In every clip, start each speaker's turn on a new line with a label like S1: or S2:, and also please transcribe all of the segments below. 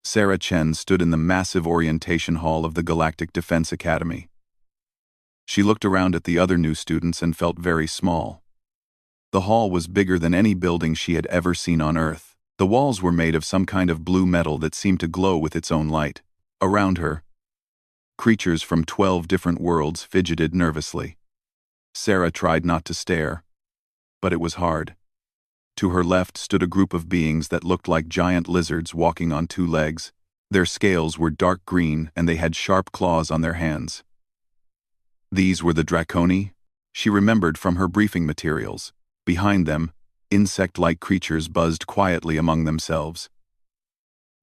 S1: Sarah Chen stood in the massive orientation hall of the Galactic Defense Academy. She looked around at the other new students and felt very small. The hall was bigger than any building she had ever seen on Earth. The walls were made of some kind of blue metal that seemed to glow with its own light. Around her, creatures from 12 different worlds fidgeted nervously. Sarah tried not to stare, but it was hard. To her left stood a group of beings that looked like giant lizards walking on two legs. Their scales were dark green and they had sharp claws on their hands. These were the Draconi, she remembered from her briefing materials. Behind them, insect-like creatures buzzed quietly among themselves.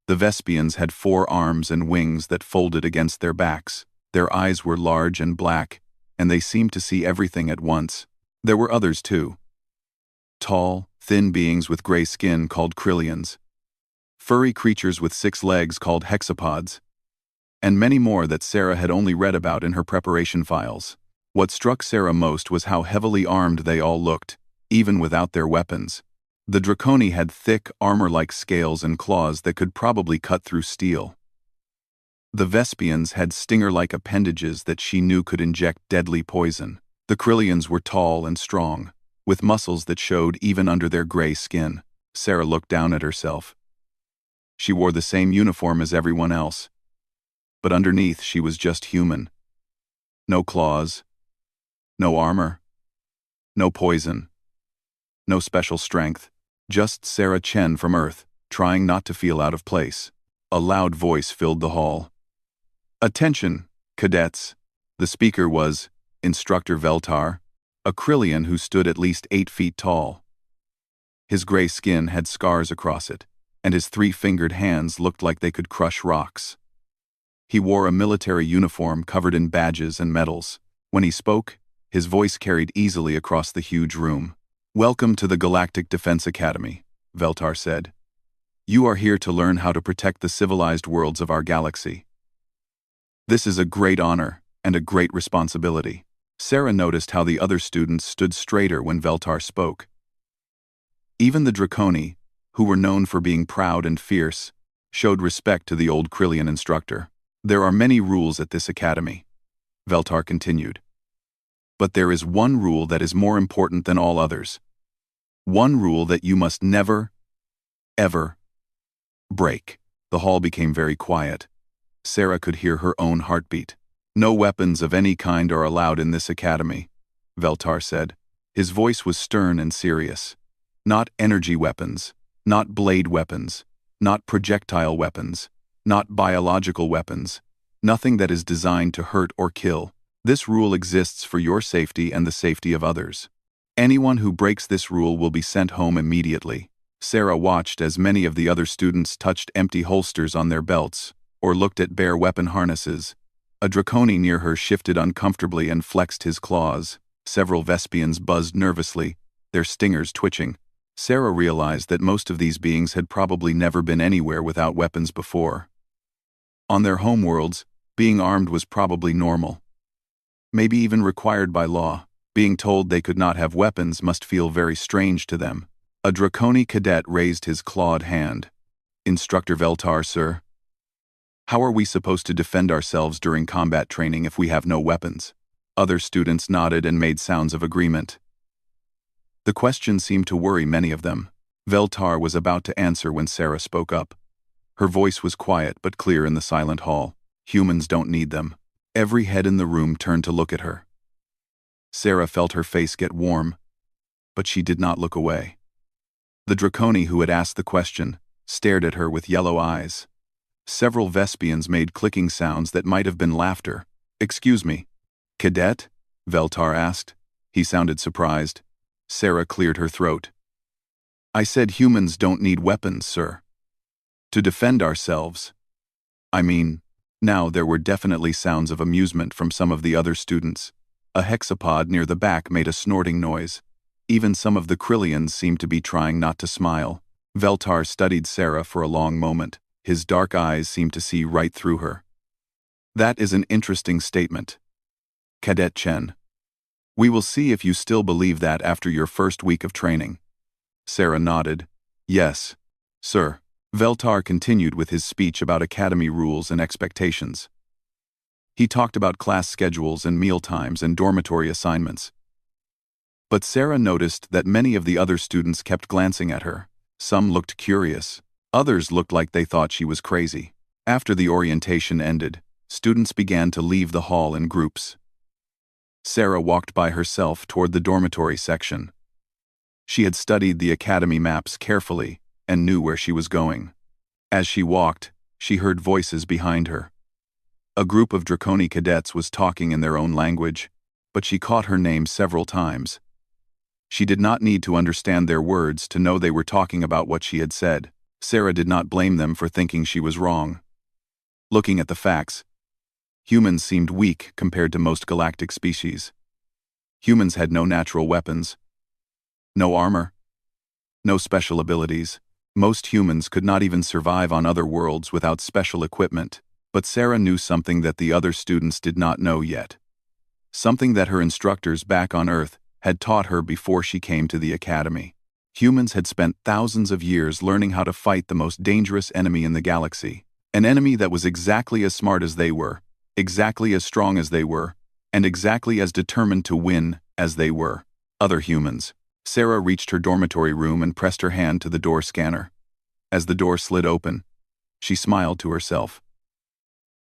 S1: The Vespians had 4 arms and wings that folded against their backs. Their eyes were large and black, and they seemed to see everything at once. There were others too. Tall, thin beings with gray skin called Krillians. Furry creatures with 6 legs called hexapods. And many more that Sarah had only read about in her preparation files. What struck Sarah most was how heavily armed they all looked, even without their weapons. The Draconi had thick, armor-like scales and claws that could probably cut through steel. The Vespians had stinger-like appendages that she knew could inject deadly poison. The Krillians were tall and strong, with muscles that showed even under their gray skin. Sarah looked down at herself. She wore the same uniform as everyone else, but underneath she was just human. No claws, no armor, no poison, no special strength. Just Sarah Chen from Earth, trying not to feel out of place. A loud voice filled the hall. "Attention, cadets." The speaker was Instructor Veltar, a Krillian who stood at least 8 feet tall. His gray skin had scars across it, and his 3-fingered hands looked like they could crush rocks. He wore a military uniform covered in badges and medals. When he spoke, his voice carried easily across the huge room. "Welcome to the Galactic Defense Academy," Veltar said. "You are here to learn how to protect the civilized worlds of our galaxy. This is a great honor and a great responsibility." Sarah noticed how the other students stood straighter when Veltar spoke. Even the Draconi, who were known for being proud and fierce, showed respect to the old Krillian instructor. "There are many rules at this academy," Veltar continued. "But there is one rule that is more important than all others. One rule that you must never, ever break." The hall became very quiet. Sarah could hear her own heartbeat. "No weapons of any kind are allowed in this academy," Veltar said. His voice was stern and serious. "Not energy weapons, not blade weapons, not projectile weapons, not biological weapons, nothing that is designed to hurt or kill. This rule exists for your safety and the safety of others. Anyone who breaks this rule will be sent home immediately." Sarah watched as many of the other students touched empty holsters on their belts or looked at bare weapon harnesses. A Draconi near her shifted uncomfortably and flexed his claws. Several Vespians buzzed nervously, their stingers twitching. Sarah realized that most of these beings had probably never been anywhere without weapons before. On their homeworlds, being armed was probably normal. Maybe even required by law. Being told they could not have weapons must feel very strange to them. A Draconi cadet raised his clawed hand. "Instructor Veltar, sir. How are we supposed to defend ourselves during combat training if we have no weapons?" Other students nodded and made sounds of agreement. The question seemed to worry many of them. Veltar was about to answer when Sarah spoke up. Her voice was quiet but clear in the silent hall. "Humans don't need them." Every head in the room turned to look at her. Sarah felt her face get warm, but she did not look away. The Draconi who had asked the question stared at her with yellow eyes. Several Vespians made clicking sounds that might have been laughter. "Excuse me, cadet?" Veltar asked. He sounded surprised. Sarah cleared her throat. "I said humans don't need weapons, sir. To defend ourselves. I mean..." Now there were definitely sounds of amusement from some of the other students. A hexapod near the back made a snorting noise. Even some of the Krillians seemed to be trying not to smile. Veltar studied Sarah for a long moment. His dark eyes seemed to see right through her. "That is an interesting statement, Cadet Chen. We will see if you still believe that after your first week of training." Sarah nodded. "Yes, sir." Veltar continued with his speech about academy rules and expectations. He talked about class schedules and meal times and dormitory assignments. But Sarah noticed that many of the other students kept glancing at her. Some looked curious. Others looked like they thought she was crazy. After the orientation ended, students began to leave the hall in groups. Sarah walked by herself toward the dormitory section. She had studied the academy maps carefully and knew where she was going. As she walked, she heard voices behind her. A group of Draconi cadets was talking in their own language, but she caught her name several times. She did not need to understand their words to know they were talking about what she had said. Sarah did not blame them for thinking she was wrong. Looking at the facts, humans seemed weak compared to most galactic species. Humans had no natural weapons, no armor, no special abilities. Most humans could not even survive on other worlds without special equipment, but Sarah knew something that the other students did not know yet. Something that her instructors back on Earth had taught her before she came to the academy. Humans had spent thousands of years learning how to fight the most dangerous enemy in the galaxy, an enemy that was exactly as smart as they were, exactly as strong as they were, and exactly as determined to win as they were. Other humans. Sarah reached her dormitory room and pressed her hand to the door scanner. As the door slid open, she smiled to herself.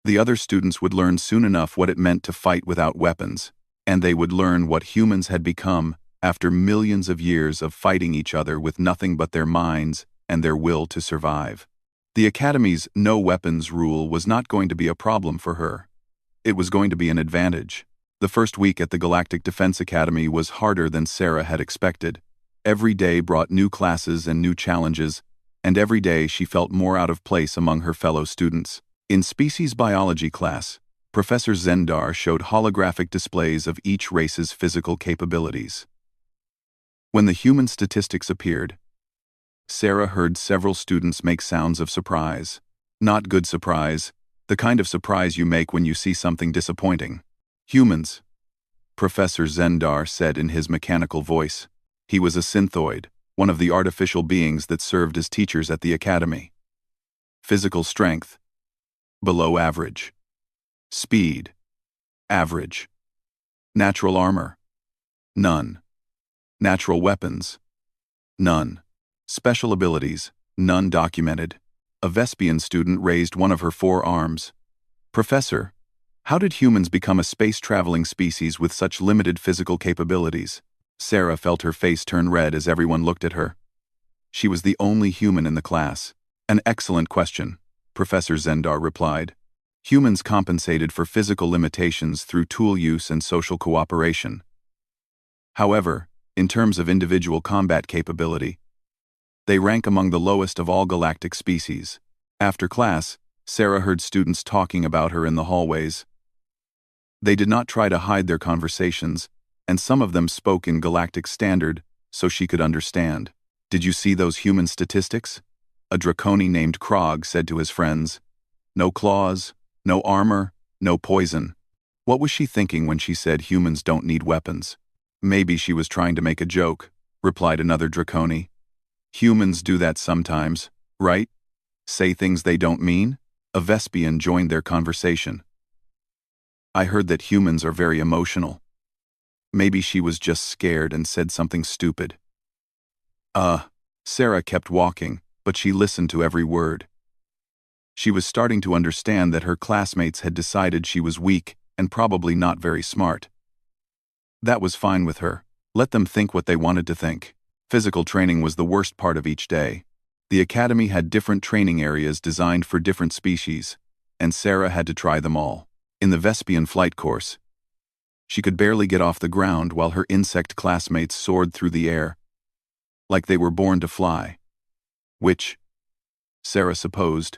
S1: The other students would learn soon enough what it meant to fight without weapons, and they would learn what humans had become after millions of years of fighting each other with nothing but their minds and their will to survive. The Academy's no weapons rule was not going to be a problem for her. It was going to be an advantage. The first week at the Galactic Defense Academy was harder than Sarah had expected. Every day brought new classes and new challenges, and every day she felt more out of place among her fellow students. In species biology class, Professor Zendar showed holographic displays of each race's physical capabilities. When the human statistics appeared, Sarah heard several students make sounds of surprise. Not good surprise, the kind of surprise you make when you see something disappointing. Humans, Professor Zendar said in his mechanical voice. He was a synthoid, one of the artificial beings that served as teachers at the academy. Physical strength, below average. Speed, average. Natural armor, none. Natural weapons, none. Special abilities, none documented. A Vespian student raised one of her 4 arms. Professor, how did humans become a space-traveling species with such limited physical capabilities? Sarah felt her face turn red as everyone looked at her. She was the only human in the class. An excellent question, Professor Zendar replied. Humans compensated for physical limitations through tool use and social cooperation. However, in terms of individual combat capability, they rank among the lowest of all galactic species. After class, Sarah heard students talking about her in the hallways. They did not try to hide their conversations, and some of them spoke in galactic standard so she could understand. Did you see those human statistics? A Draconi named Krog said to his friends. No claws, no armor, no poison. What was she thinking when she said humans don't need weapons? Maybe she was trying to make a joke, replied another Draconi. Humans do that sometimes, right? Say things they don't mean? A Vespian joined their conversation. I heard that humans are very emotional. Maybe she was just scared and said something stupid. Sarah kept walking, but she listened to every word. She was starting to understand that her classmates had decided she was weak and probably not very smart. That was fine with her. Let them think what they wanted to think. Physical training was the worst part of each day. The academy had different training areas designed for different species, and Sarah had to try them all. In the Vespian flight course, she could barely get off the ground while her insect classmates soared through the air, like they were born to fly. Which, Sarah supposed,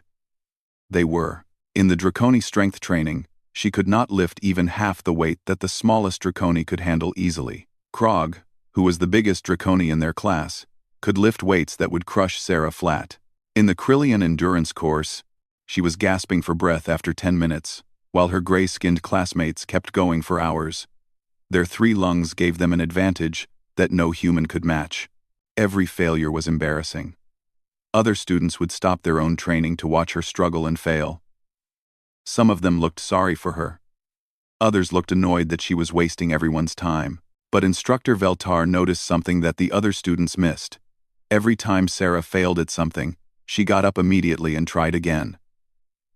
S1: they were. In the Draconi strength training, she could not lift even half the weight that the smallest Draconi could handle easily. Krog, who was the biggest Draconi in their class, could lift weights that would crush Sarah flat. In the Krillian endurance course, she was gasping for breath after 10 minutes, while her gray-skinned classmates kept going for hours. Their 3 lungs gave them an advantage that no human could match. Every failure was embarrassing. Other students would stop their own training to watch her struggle and fail. Some of them looked sorry for her. Others looked annoyed that she was wasting everyone's time. But Instructor Veltar noticed something that the other students missed. Every time Sarah failed at something, she got up immediately and tried again.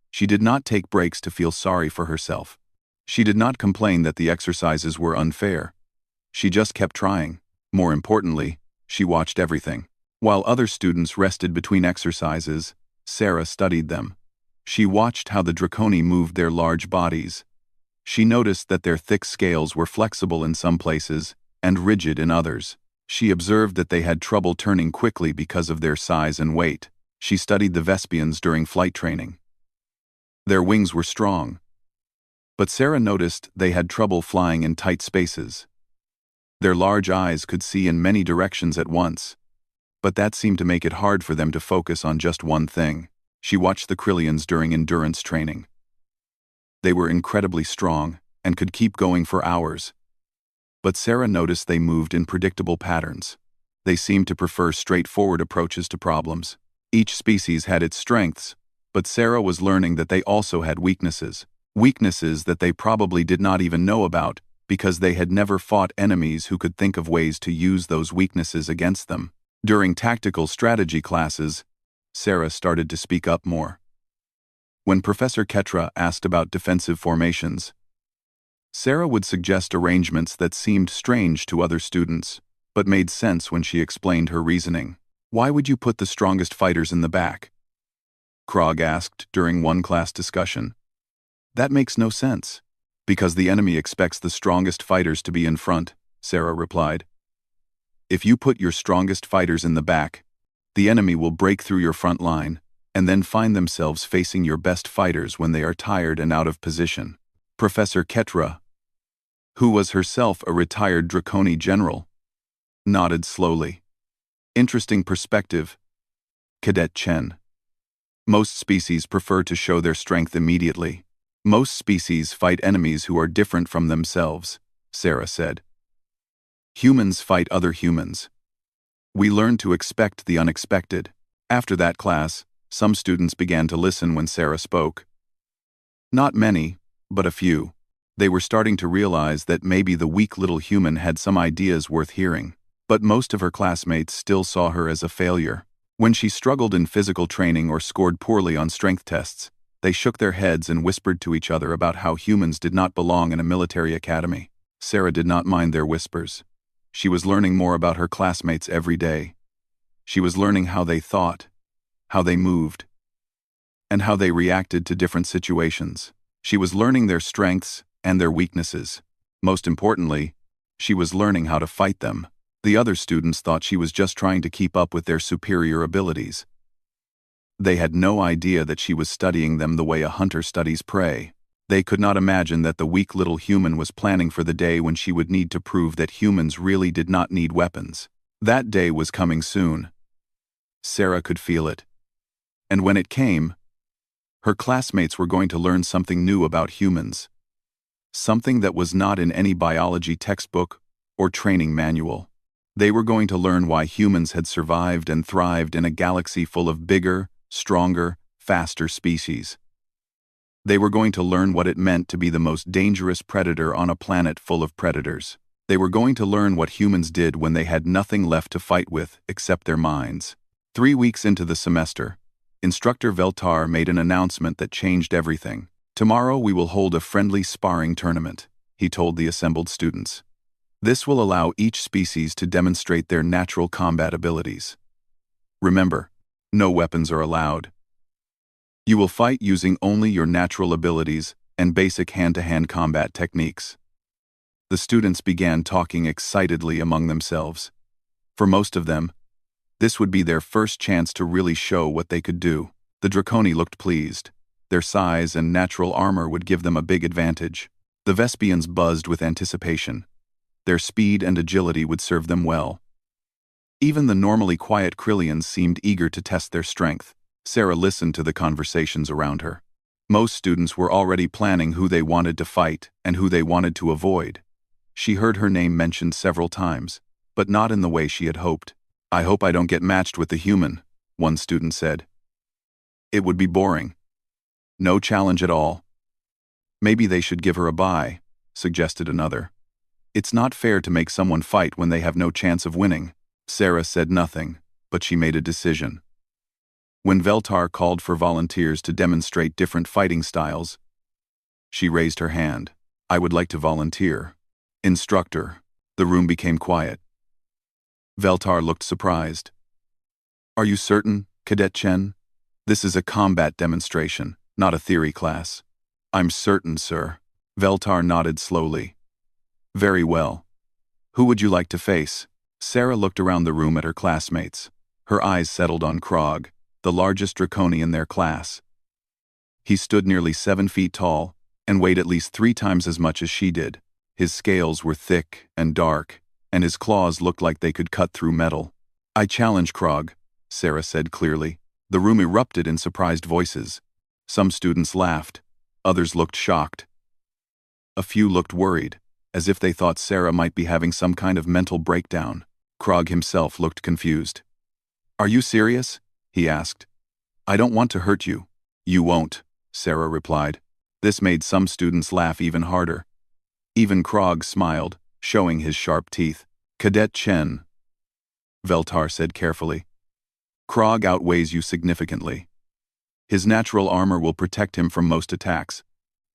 S1: She did not take breaks to feel sorry for herself. She did not complain that the exercises were unfair. She just kept trying. More importantly, she watched everything. While other students rested between exercises, Sarah studied them. She watched how the Draconi moved their large bodies. She noticed that their thick scales were flexible in some places and rigid in others. She observed that they had trouble turning quickly because of their size and weight. She studied the Vespians during flight training. Their wings were strong. But Sarah noticed they had trouble flying in tight spaces. Their large eyes could see in many directions at once, but that seemed to make it hard for them to focus on just one thing. She watched the Krillians during endurance training. They were incredibly strong and could keep going for hours. But Sarah noticed they moved in predictable patterns. They seemed to prefer straightforward approaches to problems. Each species had its strengths, but Sarah was learning that they also had weaknesses. Weaknesses that they probably did not even know about because they had never fought enemies who could think of ways to use those weaknesses against them. During tactical strategy classes, Sarah started to speak up more. When Professor Ketra asked about defensive formations, Sarah would suggest arrangements that seemed strange to other students, but made sense when she explained her reasoning. "Why would you put the strongest fighters in the back?" Krog asked during one class discussion. "That makes no sense." "Because the enemy expects the strongest fighters to be in front," Sarah replied. "If you put your strongest fighters in the back, the enemy will break through your front line, and then find themselves facing your best fighters when they are tired and out of position." Professor Ketra, who was herself a retired Draconi general, nodded slowly. "Interesting perspective, Cadet Chen. Most species prefer to show their strength immediately. Most species fight enemies who are different from themselves," Sarah said. "Humans fight other humans. We learn to expect the unexpected." After that class, some students began to listen when Sarah spoke. Not many, but a few. They were starting to realize that maybe the weak little human had some ideas worth hearing. But most of her classmates still saw her as a failure. When she struggled in physical training or scored poorly on strength tests, they shook their heads and whispered to each other about how humans did not belong in a military academy. Sarah did not mind their whispers. She was learning more about her classmates every day. She was learning how they thought, how they moved, and how they reacted to different situations. She was learning their strengths and their weaknesses. Most importantly, she was learning how to fight them. The other students thought she was just trying to keep up with their superior abilities. They had no idea that she was studying them the way a hunter studies prey. They could not imagine that the weak little human was planning for the day when she would need to prove that humans really did not need weapons. That day was coming soon. Sarah could feel it. And when it came, her classmates were going to learn something new about humans. Something that was not in any biology textbook or training manual. They were going to learn why humans had survived and thrived in a galaxy full of bigger, stronger, faster species. They were going to learn what it meant to be the most dangerous predator on a planet full of predators. They were going to learn what humans did when they had nothing left to fight with except their minds. 3 weeks into the semester, Instructor Veltar made an announcement that changed everything. "Tomorrow we will hold a friendly sparring tournament," he told the assembled students. "This will allow each species to demonstrate their natural combat abilities. Remember, no weapons are allowed. You will fight using only your natural abilities and basic hand-to-hand combat techniques." The students began talking excitedly among themselves. For most of them, this would be their first chance to really show what they could do. The Draconi looked pleased. Their size and natural armor would give them a big advantage. The Vespians buzzed with anticipation. Their speed and agility would serve them well. Even the normally quiet Krillians seemed eager to test their strength. Sarah listened to the conversations around her. Most students were already planning who they wanted to fight and who they wanted to avoid. She heard her name mentioned several times, but not in the way she had hoped. "I hope I don't get matched with the human," one student said. It would be boring. No challenge at all. Maybe they should give her a bye, suggested another. It's not fair to make someone fight when they have no chance of winning. Sarah said nothing, but she made a decision. When Veltar called for volunteers to demonstrate different fighting styles, she raised her hand. I would like to volunteer. Instructor. The room became quiet. Veltar looked surprised. Are you certain, Cadet Chen? This is a combat demonstration, not a theory class. I'm certain, sir. Veltar nodded slowly. Very well. Who would you like to face? Sarah looked around the room at her classmates. Her eyes settled on Krog, the largest Draconi in their class. He stood nearly 7 feet tall and weighed at least 3 times as much as she did. His scales were thick and dark, and his claws looked like they could cut through metal. I challenge Krog, Sarah said clearly. The room erupted in surprised voices. Some students laughed. Others looked shocked. A few looked worried, as if they thought Sarah might be having some kind of mental breakdown. Krog himself looked confused. Are you serious? He asked. I don't want to hurt you. You won't, Sarah replied. This made some students laugh even harder. Even Krog smiled, showing his sharp teeth. Cadet Chen, Veltar said carefully. Krog outweighs you significantly. His natural armor will protect him from most attacks,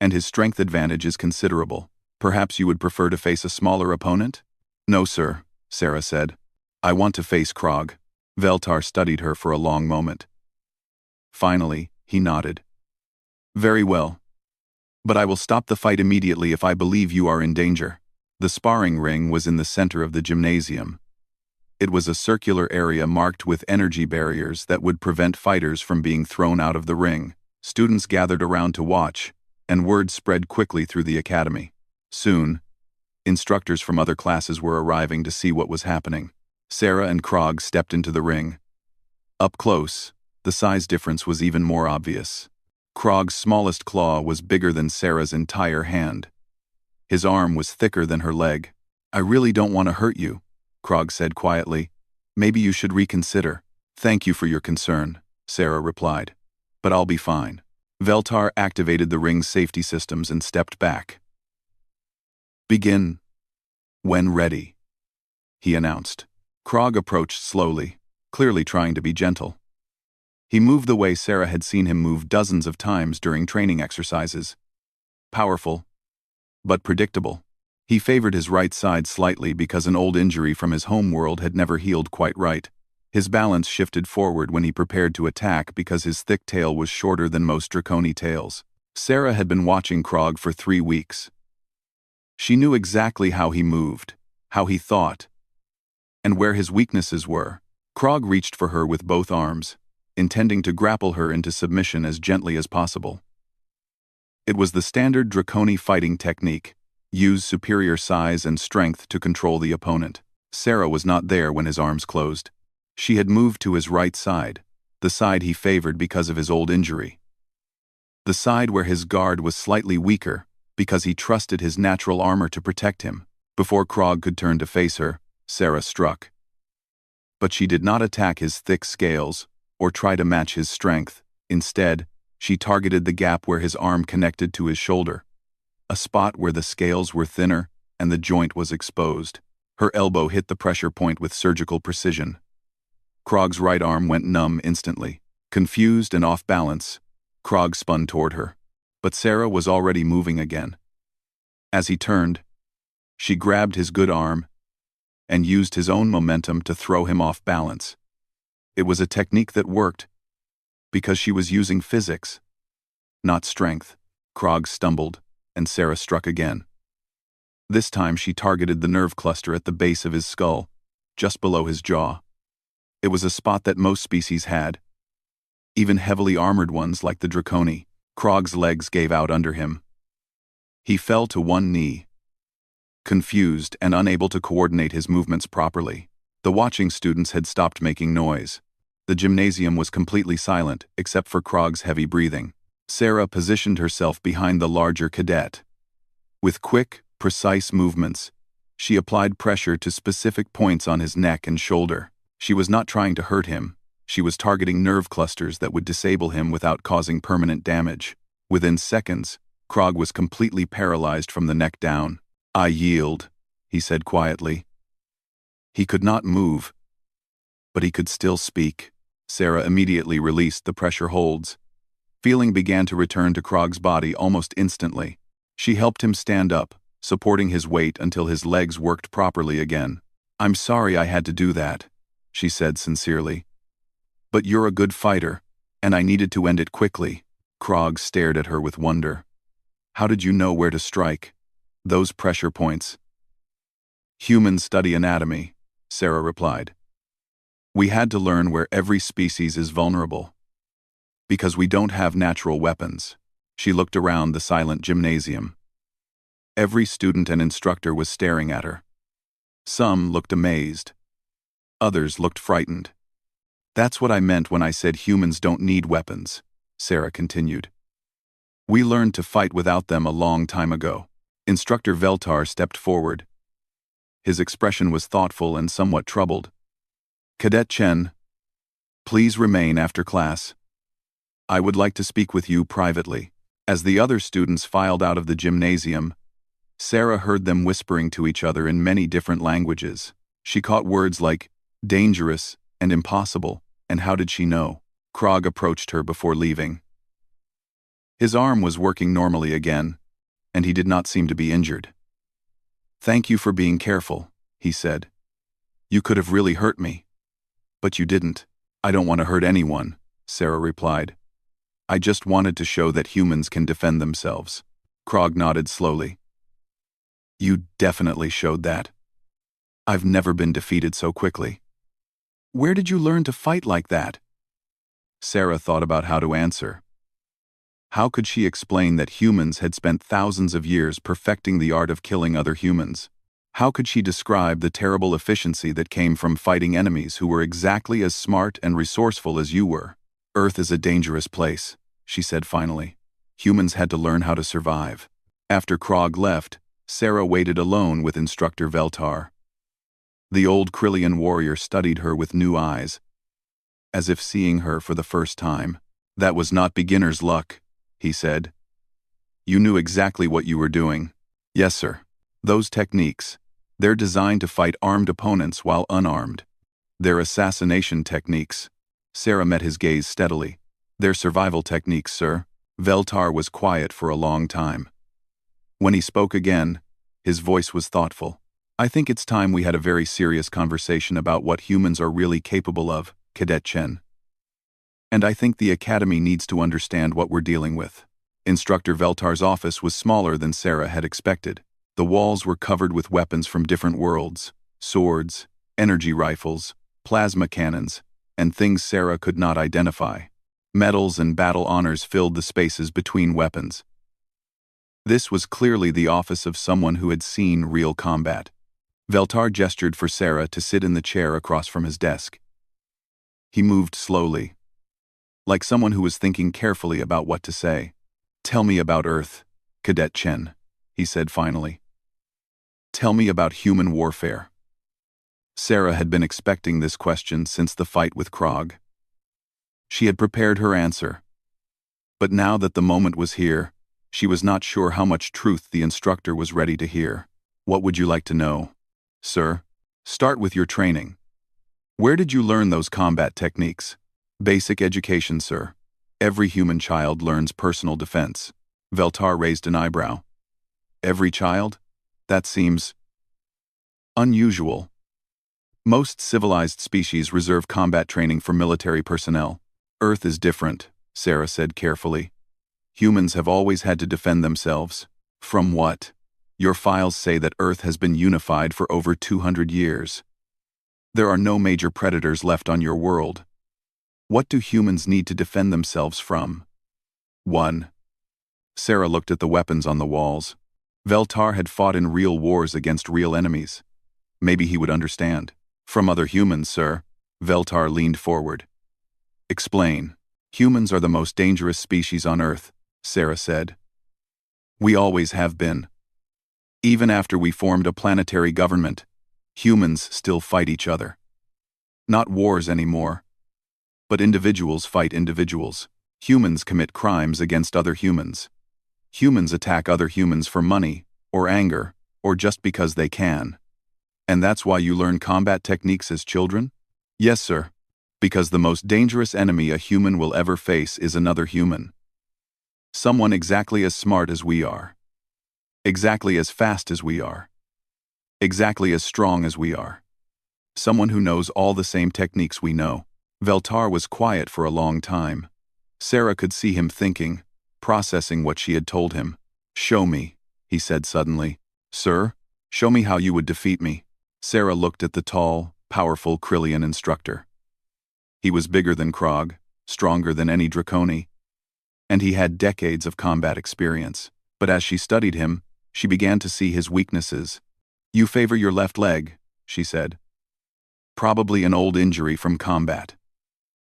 S1: and his strength advantage is considerable. Perhaps you would prefer to face a smaller opponent? No, sir, Sarah said. I want to face Krog. Veltar studied her for a long moment. Finally, he nodded. Very well. But I will stop the fight immediately if I believe you are in danger. The sparring ring was in the center of the gymnasium. It was a circular area marked with energy barriers that would prevent fighters from being thrown out of the ring. Students gathered around to watch, and word spread quickly through the academy. Soon, instructors from other classes were arriving to see what was happening. Sarah and Krog stepped into the ring. Up close, the size difference was even more obvious. Krog's smallest claw was bigger than Sarah's entire hand. His arm was thicker than her leg. I really don't want to hurt you, Krog said quietly. Maybe you should reconsider. Thank you for your concern, Sarah replied. But I'll be fine. Veltar activated the ring's safety systems and stepped back. Begin. When ready, he announced. Krog approached slowly, clearly trying to be gentle. He moved the way Sarah had seen him move dozens of times during training exercises. Powerful, but predictable. He favored his right side slightly because an old injury from his home world had never healed quite right. His balance shifted forward when he prepared to attack because his thick tail was shorter than most Draconi tails. Sarah had been watching Krog for 3 weeks. She knew exactly how he moved, how he thought, and where his weaknesses were. Krog reached for her with both arms, intending to grapple her into submission as gently as possible. It was the standard Draconi fighting technique: use superior size and strength to control the opponent. Sarah was not there when his arms closed. She had moved to his right side, the side he favored because of his old injury. The side where his guard was slightly weaker because he trusted his natural armor to protect him. Before Krog could turn to face her, Sarah struck. But she did not attack his thick scales or try to match his strength. Instead, she targeted the gap where his arm connected to his shoulder, a spot where the scales were thinner and the joint was exposed. Her elbow hit the pressure point with surgical precision. Krog's right arm went numb instantly. Confused and off balance, Krog spun toward her. But Sarah was already moving again. As he turned, she grabbed his good arm and used his own momentum to throw him off balance. It was a technique that worked because she was using physics, not strength. Krog stumbled, and Sarah struck again. This time she targeted the nerve cluster at the base of his skull, just below his jaw. It was a spot that most species had, even heavily armored ones like the Draconi. Krog's legs gave out under him. He fell to one knee, confused and unable to coordinate his movements properly. The watching students had stopped making noise. The gymnasium was completely silent, except for Krog's heavy breathing. Sarah positioned herself behind the larger cadet. With quick, precise movements, she applied pressure to specific points on his neck and shoulder. She was not trying to hurt him. She was targeting nerve clusters that would disable him without causing permanent damage. Within seconds, Krog was completely paralyzed from the neck down. "I yield," he said quietly. He could not move, but he could still speak. Sarah immediately released the pressure holds. Feeling began to return to Krog's body almost instantly. She helped him stand up, supporting his weight until his legs worked properly again. "I'm sorry I had to do that," she said sincerely. "But you're a good fighter, and I needed to end it quickly." Krog stared at her with wonder. "How did you know where to strike? Those pressure points?" "Humans study anatomy," Sarah replied. "We had to learn where every species is vulnerable. Because we don't have natural weapons." She looked around the silent gymnasium. Every student and instructor was staring at her. Some looked amazed. Others looked frightened. "That's what I meant when I said humans don't need weapons," Sarah continued. "We learned to fight without them a long time ago." Instructor Veltar stepped forward. His expression was thoughtful and somewhat troubled. "Cadet Chen, please remain after class. I would like to speak with you privately." As the other students filed out of the gymnasium, Sarah heard them whispering to each other in many different languages. She caught words like dangerous and impossible, and how did she know? Krog approached her before leaving. His arm was working normally again, and he did not seem to be injured. "Thank you for being careful," he said. "You could have really hurt me. But you didn't." "I don't want to hurt anyone," Sarah replied. "I just wanted to show that humans can defend themselves." Krog nodded slowly. "You definitely showed that. I've never been defeated so quickly." "Where did you learn to fight like that?" Sarah thought about how to answer. How could she explain that humans had spent thousands of years perfecting the art of killing other humans? How could she describe the terrible efficiency that came from fighting enemies who were exactly as smart and resourceful as you were? "Earth is a dangerous place," she said finally. "Humans had to learn how to survive." After Krog left, Sarah waited alone with Instructor Veltar. The old Krillian warrior studied her with new eyes, as if seeing her for the first time. "That was not beginner's luck," he said. "You knew exactly what you were doing." "Yes, sir. Those techniques, they're designed to fight armed opponents while unarmed. They're assassination techniques." Sarah met his gaze steadily. "They're survival techniques, sir." Veltar was quiet for a long time. When he spoke again, his voice was thoughtful. "I think it's time we had a very serious conversation about what humans are really capable of, Cadet Chen. And I think the Academy needs to understand what we're dealing with." Instructor Veltar's office was smaller than Sarah had expected. The walls were covered with weapons from different worlds: swords, energy rifles, plasma cannons, and things Sarah could not identify. Medals and battle honors filled the spaces between weapons. This was clearly the office of someone who had seen real combat. Veltar gestured for Sarah to sit in the chair across from his desk. He moved slowly, like someone who was thinking carefully about what to say. "Tell me about Earth, Cadet Chen," he said finally. "Tell me about human warfare." Sarah had been expecting this question since the fight with Krog. She had prepared her answer. But now that the moment was here, she was not sure how much truth the instructor was ready to hear. "What would you like to know?" "Sir, start with your training. Where did you learn those combat techniques?" "Basic education, sir. Every human child learns personal defense." Veltar raised an eyebrow. "Every child? That seems unusual. Most civilized species reserve combat training for military personnel. Earth is different," Sarah said carefully. "Humans have always had to defend themselves." "From what? Your files say that Earth has been unified for over 200 years. There are no major predators left on your world. What do humans need to defend themselves from?" "1. Sarah looked at the weapons on the walls. Veltar had fought in real wars against real enemies. Maybe he would understand. "From other humans, sir." Veltar leaned forward. "Explain." "Humans are the most dangerous species on Earth," Sarah said. "We always have been. Even after we formed a planetary government, humans still fight each other. Not wars anymore, But individuals fight individuals. Humans commit crimes against other humans. Humans attack other humans for money, or anger, or just because they can. And that's why you learn combat techniques as children? Yes, sir. Because the most dangerous enemy a human will ever face is another human. Someone exactly as smart as we are. Exactly as fast as we are. Exactly as strong as we are. Someone who knows all the same techniques we know. Veltar was quiet for a long time. Sarah could see him thinking, processing what she had told him. "Show me," he said suddenly. "Sir, show me how you would defeat me." Sarah looked at the tall, powerful Krillian instructor. He was bigger than Krog, stronger than any Draconi, and he had decades of combat experience. But as she studied him, she began to see his weaknesses. "You favor your left leg," she said. "Probably an old injury from combat.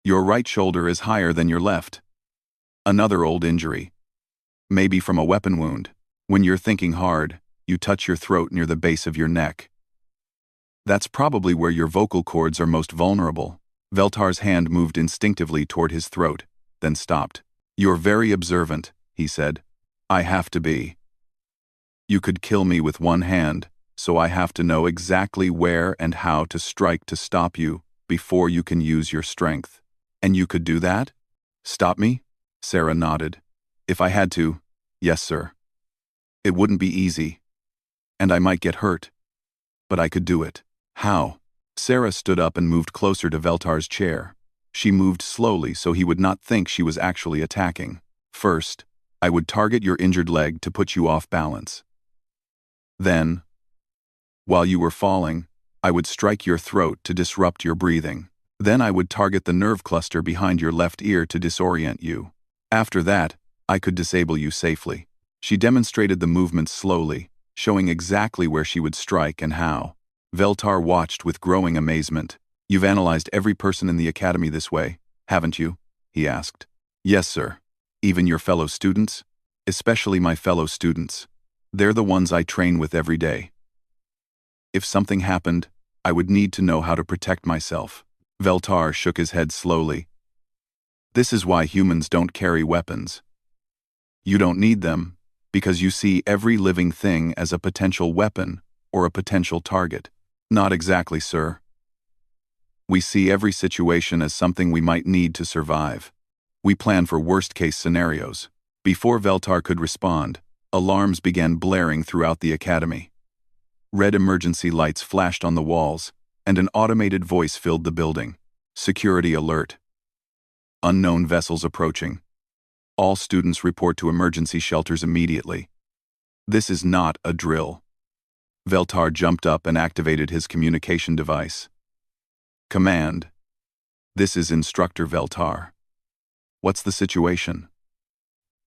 S1: Your right shoulder is higher than your left. Another old injury. Maybe from a weapon wound. When you're thinking hard, you touch your throat near the base of your neck. That's probably where your vocal cords are most vulnerable." Veltar's hand moved instinctively toward his throat, then stopped. "You're very observant," he said. "I have to be. You could kill me with one hand, so I have to know exactly where and how to strike to stop you before you can use your strength. And you could do that? Stop me?" Sarah nodded. "If I had to, yes, sir. It wouldn't be easy, and I might get hurt, but I could do it." "How?" Sarah stood up and moved closer to Veltar's chair. She moved slowly so he would not think she was actually attacking. "First, I would target your injured leg to put you off balance. Then, while you were falling, I would strike your throat to disrupt your breathing. Then I would target the nerve cluster behind your left ear to disorient you. After that, I could disable you safely." She demonstrated the movements slowly, showing exactly where she would strike and how. Veltar watched with growing amazement. "You've analyzed every person in the academy this way, haven't you?" he asked. "Yes, sir. Even your fellow students? Especially my fellow students. They're the ones I train with every day. If something happened, I would need to know how to protect myself." Veltar shook his head slowly. "This is why humans don't carry weapons. You don't need them, because you see every living thing as a potential weapon or a potential target." "Not exactly, sir. We see every situation as something we might need to survive. We plan for worst-case scenarios." Before Veltar could respond, alarms began blaring throughout the academy. Red emergency lights flashed on the walls, and an automated voice filled the building. "Security alert. Unknown vessels approaching. All students report to emergency shelters immediately." "This is not a drill." Veltar jumped up and activated his communication device. "Command. This is Instructor Veltar. What's the situation?"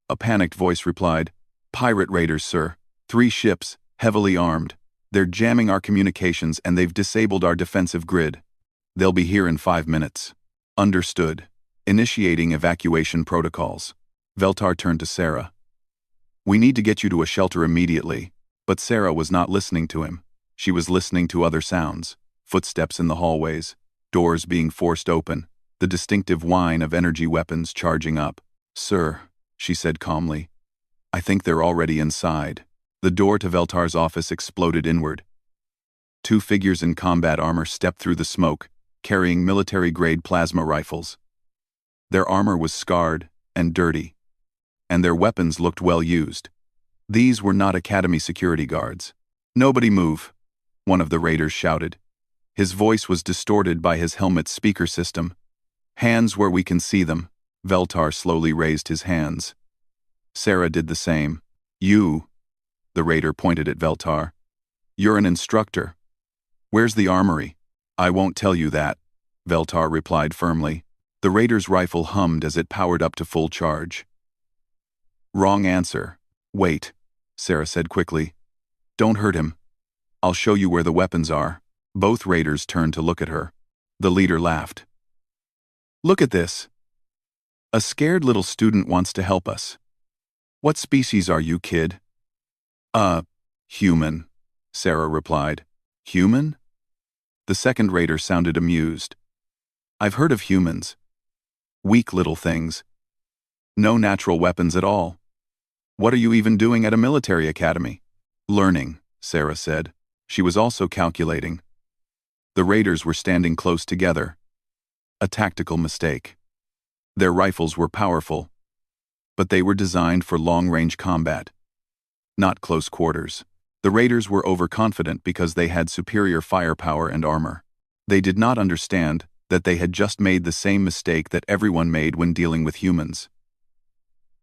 S1: A panicked voice replied, "Pirate raiders, sir. 3 ships, heavily armed. They're jamming our communications and they've disabled our defensive grid. They'll be here in 5 minutes." "Understood. Initiating evacuation protocols." Veltar turned to Sarah. "We need to get you to a shelter immediately." But Sarah was not listening to him. She was listening to other sounds. Footsteps in the hallways, doors being forced open, the distinctive whine of energy weapons charging up. "Sir," she said calmly, "I think they're already inside." The door to Veltar's office exploded inward. 2 figures in combat armor stepped through the smoke, carrying military-grade plasma rifles. Their armor was scarred and dirty, and their weapons looked well used. These were not Academy security guards. "Nobody move," one of the raiders shouted. His voice was distorted by his helmet's speaker system. "Hands where we can see them." Veltar slowly raised his hands. Sarah did the same. "You," the raider pointed at Veltar. "You're an instructor. Where's the armory?" "I won't tell you that," Veltar replied firmly. The raider's rifle hummed as it powered up to full charge. "Wrong answer. Wait," Sarah said quickly. "Don't hurt him. I'll show you where the weapons are." Both raiders turned to look at her. The leader laughed. "Look at this. A scared little student wants to help us. What species are you, kid?" Human," Sarah replied. "Human?" The second raider sounded amused. "I've heard of humans, Weak little things. No natural weapons at all. What are you even doing at a military academy? Learning, Sarah said. She was also calculating. The raiders were standing close together. A tactical mistake. Their rifles were powerful, but they were designed for long-range combat, not close quarters. The raiders were overconfident because they had superior firepower and armor. They did not understand that they had just made the same mistake that everyone made when dealing with humans.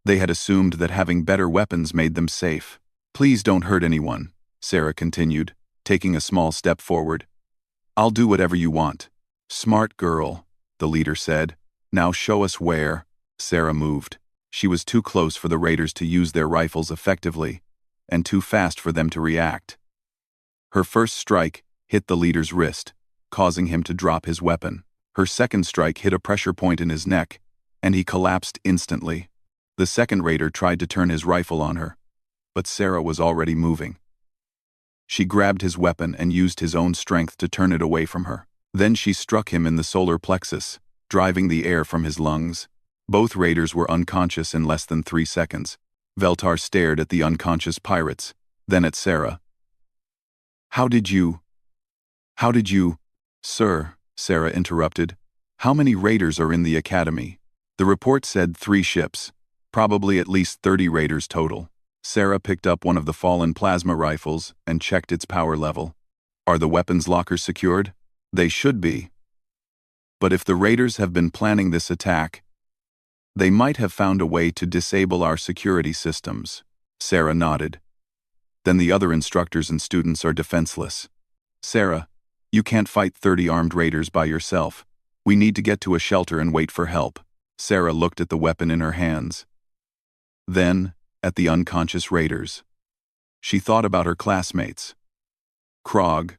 S1: They had assumed that having better weapons made them safe. Please don't hurt anyone, Sarah continued, taking a small step forward. I'll do whatever you want. Smart girl, the leader said. Now show us where. Sarah moved. She was too close for the raiders to use their rifles effectively, and too fast for them to react. Her first strike hit the leader's wrist, causing him to drop his weapon. Her second strike hit a pressure point in his neck, and he collapsed instantly. The second raider tried to turn his rifle on her, but Sarah was already moving. She grabbed his weapon and used his own strength to turn it away from her. Then she struck him in the solar plexus, driving the air from his lungs. Both raiders were unconscious in less than 3 seconds. Veltar stared at the unconscious pirates, then at Sarah. How did you? Sir, Sarah interrupted. How many raiders are in the academy? The report said 3 ships, probably at least 30 raiders total. Sarah picked up one of the fallen plasma rifles and checked its power level. Are the weapons lockers secured? They should be. But if the raiders have been planning this attack, they might have found a way to disable our security systems. Sarah nodded. Then the other instructors and students are defenseless. Sarah, you can't fight 30 armed raiders by yourself. We need to get to a shelter and wait for help. Sarah looked at the weapon in her hands. Then, at the unconscious raiders. She thought about her classmates. Krog,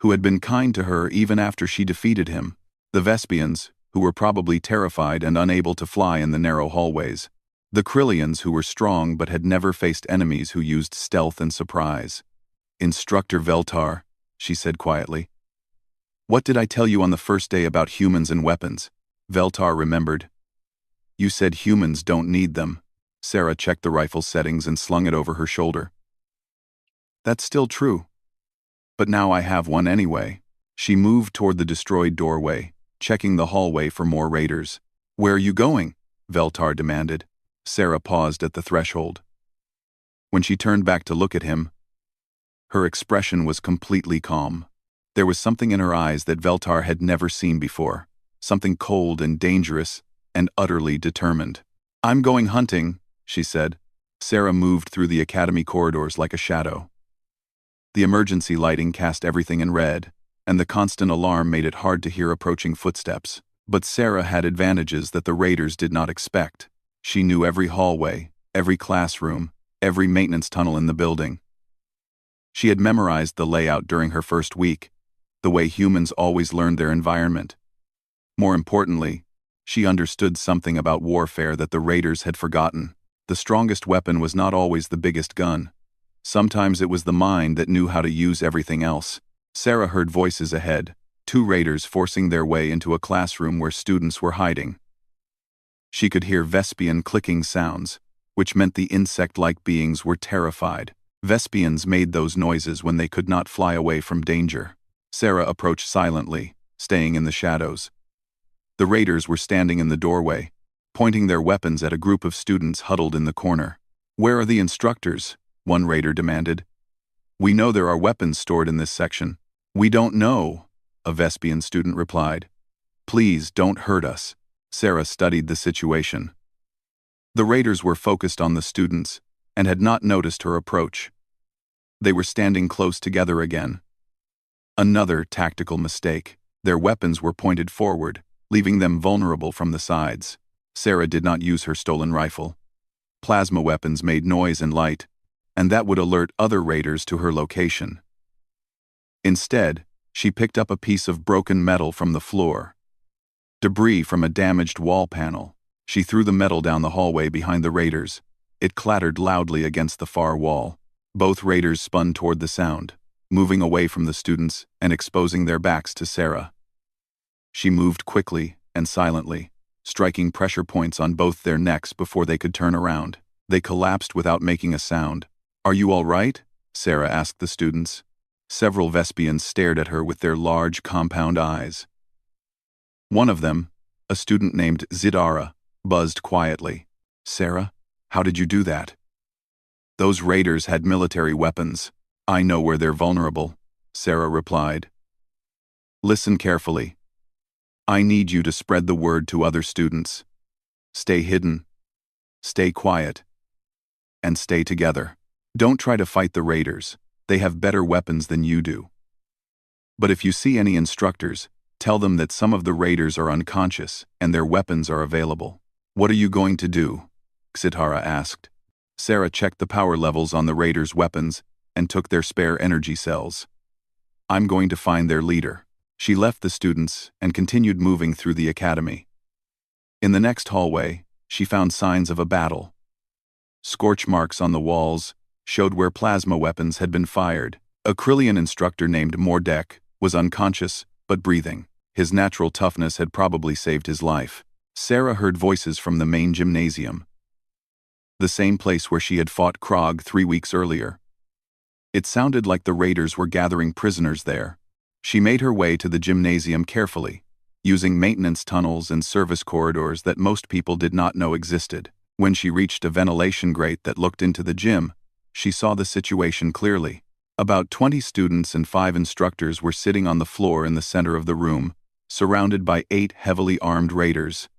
S1: who had been kind to her even after she defeated him. The Vespians, who were probably terrified and unable to fly in the narrow hallways. The Krillians, who were strong but had never faced enemies who used stealth and surprise. Instructor Veltar, she said quietly. What did I tell you on the first day about humans and weapons? Veltar remembered. You said humans don't need them. Sarah checked the rifle settings and slung it over her shoulder. That's still true. But now I have one anyway. She moved toward the destroyed doorway, checking the hallway for more raiders. Where are you going? Veltar demanded. Sarah paused at the threshold. When she turned back to look at him, her expression was completely calm. There was something in her eyes that Veltar had never seen before, something cold and dangerous and utterly determined. I'm going hunting, she said. Sarah moved through the academy corridors like a shadow. The emergency lighting cast everything in red, and the constant alarm made it hard to hear approaching footsteps. But Sarah had advantages that the raiders did not expect. She knew every hallway, every classroom, every maintenance tunnel in the building. She had memorized the layout during her first week, the way humans always learned their environment. More importantly, she understood something about warfare that the raiders had forgotten. The strongest weapon was not always the biggest gun. Sometimes it was the mind that knew how to use everything else. Sarah heard voices ahead, 2 raiders forcing their way into a classroom where students were hiding. She could hear Vespian clicking sounds, which meant the insect-like beings were terrified. Vespians made those noises when they could not fly away from danger. Sarah approached silently, staying in the shadows. The raiders were standing in the doorway, pointing their weapons at a group of students huddled in the corner. Where are the instructors? One raider demanded. We know there are weapons stored in this section. We don't know, a Vespian student replied. Please don't hurt us. Sarah studied the situation. The raiders were focused on the students and had not noticed her approach. They were standing close together again. Another tactical mistake. Their weapons were pointed forward, leaving them vulnerable from the sides. Sarah did not use her stolen rifle. Plasma weapons made noise and light, and that would alert other raiders to her location. Instead, she picked up a piece of broken metal from the floor. Debris from a damaged wall panel. She threw the metal down the hallway behind the raiders. It clattered loudly against the far wall. Both raiders spun toward the sound, moving away from the students and exposing their backs to Sarah. She moved quickly and silently, striking pressure points on both their necks before they could turn around. They collapsed without making a sound. "Are you all right?" Sarah asked the students. Several Vespians stared at her with their large, compound eyes. One of them, a student named Zidara, buzzed quietly. "Sarah, how did you do that?" "Those raiders had military weapons. I know where they're vulnerable," Sarah replied. "Listen carefully. I need you to spread the word to other students. Stay hidden, stay quiet, and stay together. Don't try to fight the raiders. They have better weapons than you do. But if you see any instructors, tell them that some of the raiders are unconscious and their weapons are available." "What are you going to do?" Xitara asked. Sarah checked the power levels on the raiders' weapons and took their spare energy cells. "I'm going to find their leader." She left the students and continued moving through the academy. In the next hallway, she found signs of a battle. Scorch marks on the walls showed where plasma weapons had been fired. A Krillian instructor named Mordek was unconscious but breathing. His natural toughness had probably saved his life. Sarah heard voices from the main gymnasium, the same place where she had fought Krog 3 weeks earlier. It sounded like the raiders were gathering prisoners there. She made her way to the gymnasium carefully, using maintenance tunnels and service corridors that most people did not know existed. When she reached a ventilation grate that looked into the gym, she saw the situation clearly. About 20 students and 5 instructors were sitting on the floor in the center of the room, surrounded by 8 heavily armed raiders.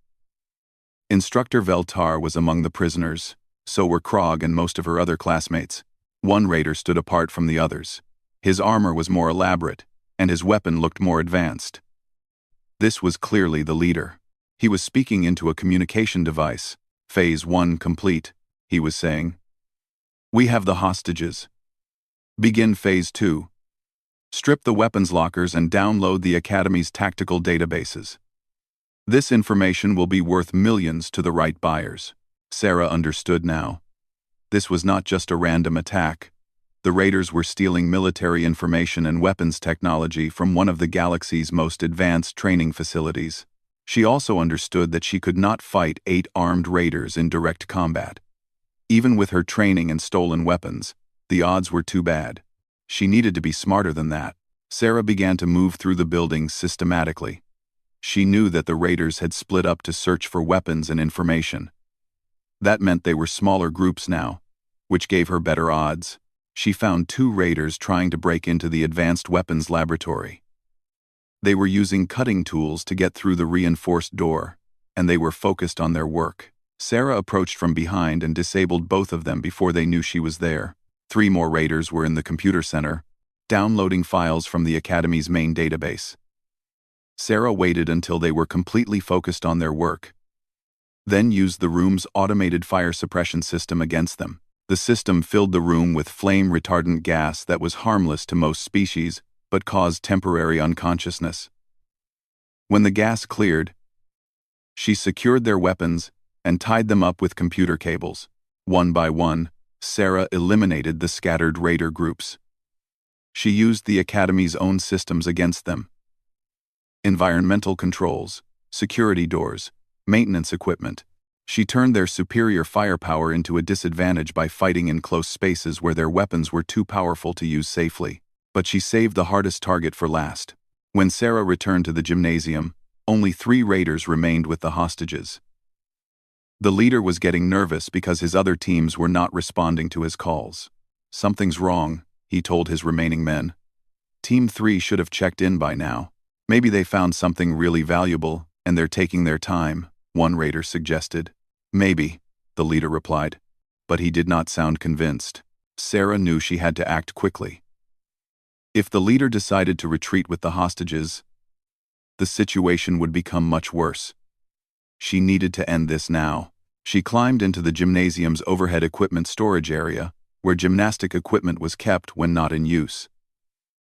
S1: Instructor Veltar was among the prisoners, so were Krog and most of her other classmates. One raider stood apart from the others. His armor was more elaborate, and his weapon looked more advanced. This was clearly the leader. He was speaking into a communication device. "Phase 1 complete," he was saying. "We have the hostages. Begin Phase 2. Strip the weapons lockers and download the Academy's tactical databases. This information will be worth millions to the right buyers." Sarah understood now. This was not just a random attack. The raiders were stealing military information and weapons technology from one of the galaxy's most advanced training facilities. She also understood that she could not fight 8 armed raiders in direct combat. Even with her training and stolen weapons, the odds were too bad. She needed to be smarter than that. Sarah began to move through the building systematically. She knew that the raiders had split up to search for weapons and information. That meant they were smaller groups now, which gave her better odds. She found 2 raiders trying to break into the advanced weapons laboratory. They were using cutting tools to get through the reinforced door, and they were focused on their work. Sarah approached from behind and disabled both of them before they knew she was there. 3 more raiders were in the computer center, downloading files from the Academy's main database. Sarah waited until they were completely focused on their work, then used the room's automated fire suppression system against them. The system filled the room with flame-retardant gas that was harmless to most species, but caused temporary unconsciousness. When the gas cleared, she secured their weapons and tied them up with computer cables. One by one, Sarah eliminated the scattered raider groups. She used the Academy's own systems against them. Environmental controls, security doors, maintenance equipment. She turned their superior firepower into a disadvantage by fighting in close spaces where their weapons were too powerful to use safely. But she saved the hardest target for last. When Sarah returned to the gymnasium, only 3 raiders remained with the hostages. The leader was getting nervous because his other teams were not responding to his calls. "Something's wrong," he told his remaining men. "Team 3 should have checked in by now. Maybe they found something really valuable, and they're taking their time," one raider suggested. "Maybe," the leader replied, but he did not sound convinced. Sarah knew she had to act quickly. If the leader decided to retreat with the hostages, the situation would become much worse. She needed to end this now. She climbed into the gymnasium's overhead equipment storage area, where gymnastic equipment was kept when not in use.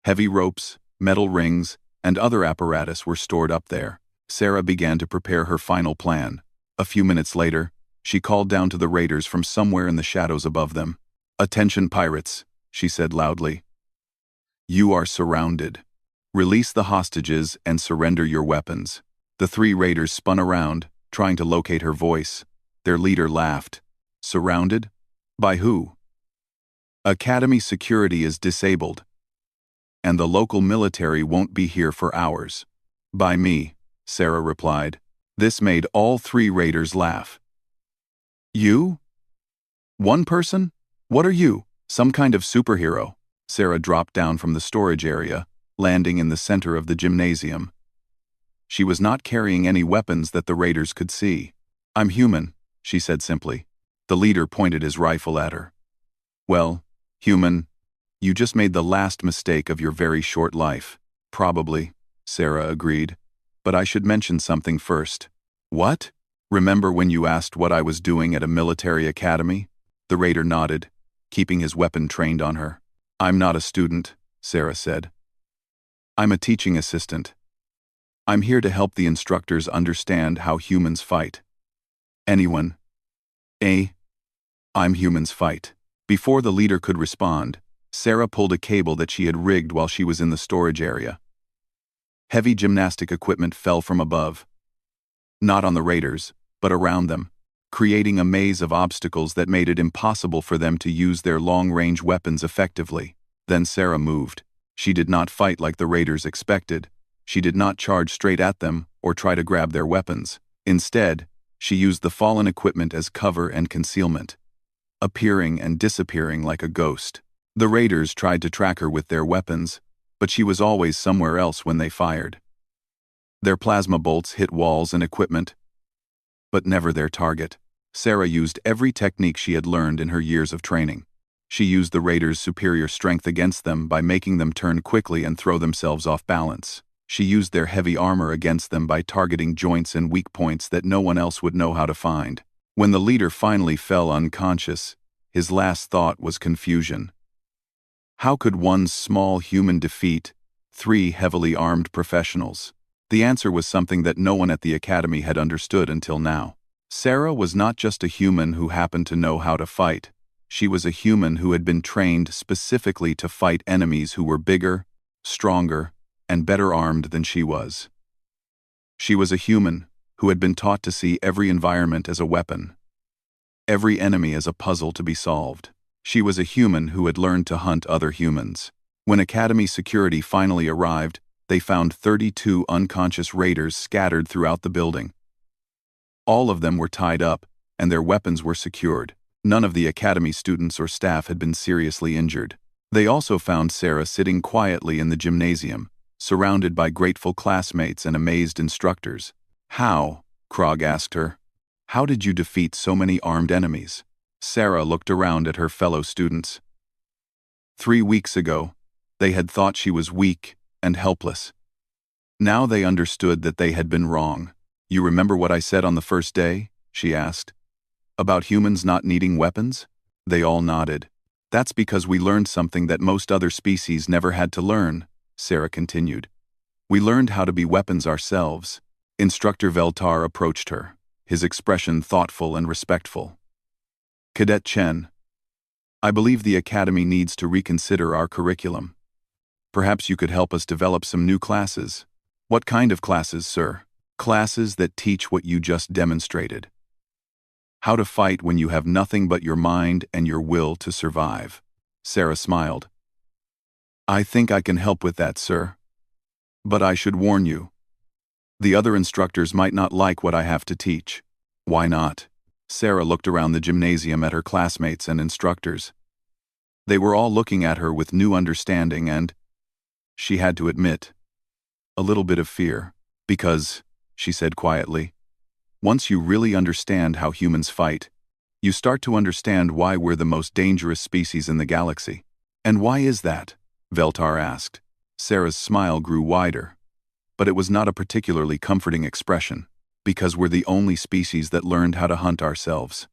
S1: Heavy ropes, metal rings, and other apparatus were stored up there. Sarah began to prepare her final plan. A few minutes later, she called down to the raiders from somewhere in the shadows above them. "Attention pirates," she said loudly. "You are surrounded. Release the hostages and surrender your weapons." The 3 raiders spun around, trying to locate her voice. Their leader laughed. Surrounded? By who? Academy security is disabled, and the local military won't be here for hours. By me, Sarah replied. This made all three raiders laugh. You? One person? What are you? Some kind of superhero? Sarah dropped down from the storage area, landing in the center of the gymnasium. She was not carrying any weapons that the raiders could see. I'm human, she said simply. The leader pointed his rifle at her. Well, human, you just made the last mistake of your very short life. Probably, Sarah agreed. But I should mention something first. What? Remember when you asked what I was doing at a military academy? The raider nodded, keeping his weapon trained on her. I'm not a student, Sarah said. I'm a teaching assistant. I'm here to help the instructors understand how humans fight. Anyone? I'm humans fight. Before the leader could respond, Sarah pulled a cable that she had rigged while she was in the storage area. Heavy gymnastic equipment fell from above. Not on the raiders, but around them, creating a maze of obstacles that made it impossible for them to use their long-range weapons effectively. Then Sarah moved. She did not fight like the raiders expected. She did not charge straight at them or try to grab their weapons. Instead, she used the fallen equipment as cover and concealment, appearing and disappearing like a ghost. The raiders tried to track her with their weapons, but she was always somewhere else when they fired. Their plasma bolts hit walls and equipment, but never their target. Sarah used every technique she had learned in her years of training. She used the raiders' superior strength against them by making them turn quickly and throw themselves off balance. She used their heavy armor against them by targeting joints and weak points that no one else would know how to find. When the leader finally fell unconscious, his last thought was confusion. How could one small human defeat three heavily armed professionals? The answer was something that no one at the academy had understood until now. Sarah was not just a human who happened to know how to fight. She was a human who had been trained specifically to fight enemies who were bigger, stronger, and better armed than she was. She was a human who had been taught to see every environment as a weapon, every enemy as a puzzle to be solved. She was a human who had learned to hunt other humans. When Academy security finally arrived, they found 32 unconscious raiders scattered throughout the building. All of them were tied up, and their weapons were secured. None of the Academy students or staff had been seriously injured. They also found Sarah sitting quietly in the gymnasium, surrounded by grateful classmates and amazed instructors. How? Krog asked her. How did you defeat so many armed enemies? Sarah looked around at her fellow students. 3 weeks ago, they had thought she was weak and helpless. Now they understood that they had been wrong. You remember what I said on the first day? She asked. About humans not needing weapons? They all nodded. That's because we learned something that most other species never had to learn, Sarah continued. We learned how to be weapons ourselves. Instructor Veltar approached her, his expression thoughtful and respectful. Cadet Chen, I believe the Academy needs to reconsider our curriculum. Perhaps you could help us develop some new classes. What kind of classes, sir? Classes that teach what you just demonstrated. How to fight when you have nothing but your mind and your will to survive. Sarah smiled. I think I can help with that, sir. But I should warn you. The other instructors might not like what I have to teach. Why not? Sarah looked around the gymnasium at her classmates and instructors. They were all looking at her with new understanding and, she had to admit, a little bit of fear. Because, she said quietly, once you really understand how humans fight, you start to understand why we're the most dangerous species in the galaxy. And why is that? Veltar asked. Sarah's smile grew wider. But it was not a particularly comforting expression. Because we're the only species that learned how to hunt ourselves.